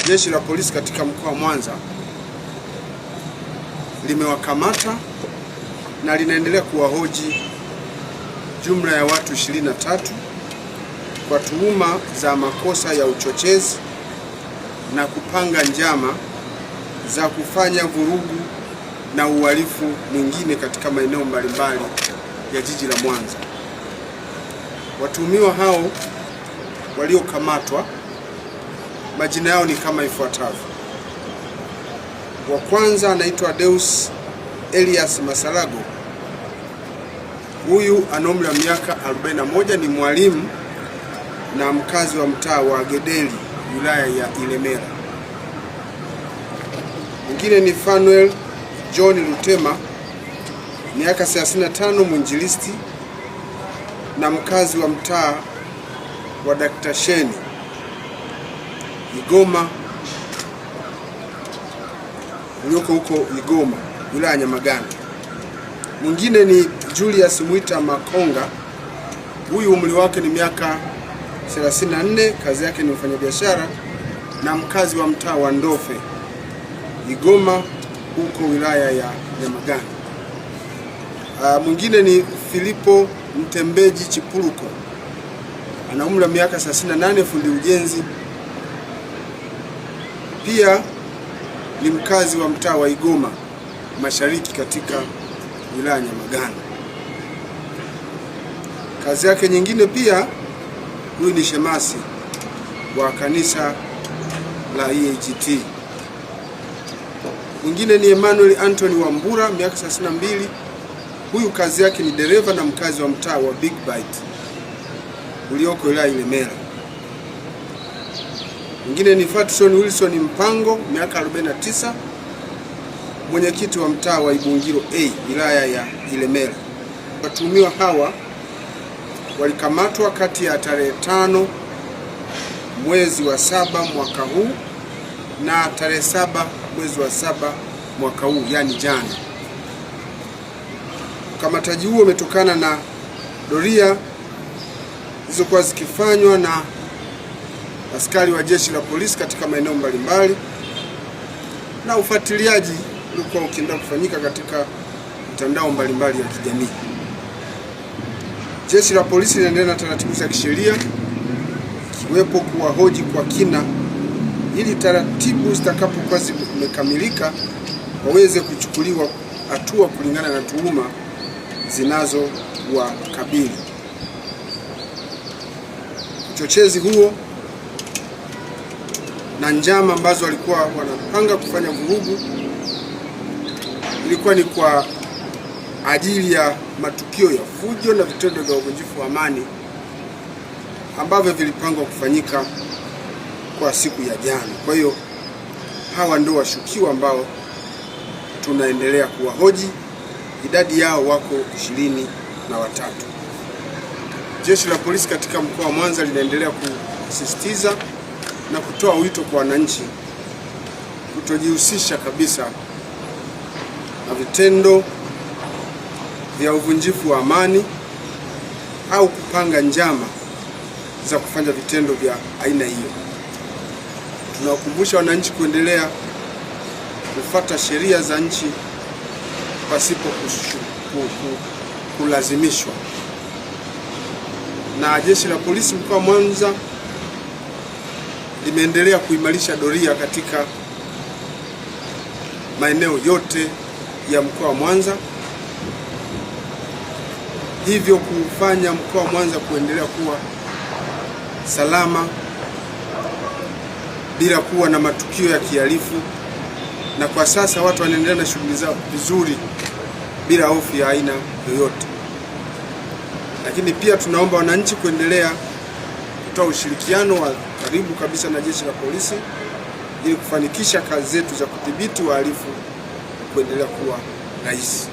Jeshi la polisi katika mkoa wa Mwanza limewakamata na linaendelea kuwahoji jumla ya watu 23 kwa tuhuma za makosa ya uchochezi na kupanga njama za kufanya vurugu na uhalifu mwingine katika maeneo mbalimbali ya jiji la Mwanza. Watuhumiwa hao waliokamatwa, majina yao ni kama ifuatavyo. Wa kwanza anaitwa Deus Elias Masalago. Huyu ana umri wa miaka 41, ni mwalimu na mkazi wa mtaa wa Gedeli, wilaya ya Ilemela. Mwingine ni Fanuel John Lutema, miaka 35, mwinjilisti na mkazi wa mtaa wa Dr. Sheni, Igoma, ulioko huko Igoma, wilaya ya Nyamagana. Mwingine ni Julius Mwita Makonga. Huyu umri wake ni miaka 34, kazi yake ni mfanyabiashara na mkazi wa mtaa wa Ndofe, Igoma, huko wilaya ya Nyamagana. Mwingine ni Filipo Mtembeji Chipuruko, ana umri wa miaka 38, fundi ujenzi, pia ni mkazi wa mtaa wa Igoma Mashariki katika wilaya ya Nyamagana. Kazi yake nyingine pia, huyu ni shemasi wa kanisa la EAGT. Mwingine ni Emmanuel Anthony Wambura, miaka 32. Huyu kazi yake ni dereva na mkazi wa mtaa wa Big Bite ulioko wilaya Ilemela. Mwingine ni Fatson Wilson Mpango, miaka 49, mwenyekiti wa mtaa wa Ibungiro A, wilaya ya Ilemela. Watuhumiwa hawa walikamatwa kati ya tarehe 5 mwezi wa 7 mwaka huu na tarehe 7 mwezi wa 7 mwaka huu, yani jana. Ukamataji huo umetokana na doria zilizokuwa zikifanywa na askari wa jeshi la polisi katika maeneo mbalimbali na ufuatiliaji ulikuwa ukiendelea kufanyika katika mitandao mbalimbali ya kijamii. Jeshi la polisi linaendelea na taratibu za kisheria, ikiwepo kuwahoji kwa kina ili taratibu zitakapokuwa zimekamilika waweze kuchukuliwa hatua kulingana na tuhuma zinazowakabili. Uchochezi huo na njama ambazo walikuwa wanapanga kufanya vurugu ilikuwa ni kwa ajili ya matukio ya fujo na vitendo vya uvunjifu wa amani ambavyo vilipangwa kufanyika kwa siku ya jana. Kwa hiyo hawa ndio washukiwa ambao tunaendelea kuwahoji. Idadi yao wako 23. Jeshi la polisi katika mkoa wa Mwanza linaendelea kusisitiza na kutoa wito kwa wananchi kutojihusisha kabisa na vitendo vya uvunjifu wa amani au kupanga njama za kufanya vitendo vya aina hiyo. Tunawakumbusha wananchi kuendelea kufuata sheria za nchi pasipo kulazimishwa. Na jeshi la polisi mkoa wa Mwanza limeendelea kuimarisha doria katika maeneo yote ya mkoa wa Mwanza, hivyo kufanya mkoa wa Mwanza kuendelea kuwa salama bila kuwa na matukio ya kihalifu, na kwa sasa watu wanaendelea na shughuli zao vizuri bila hofu ya aina yoyote. Lakini pia tunaomba wananchi kuendelea kutoa ushirikiano wa karibu kabisa na jeshi la polisi ili kufanikisha kazi zetu za kudhibiti wahalifu kuendelea kuwa rahisi.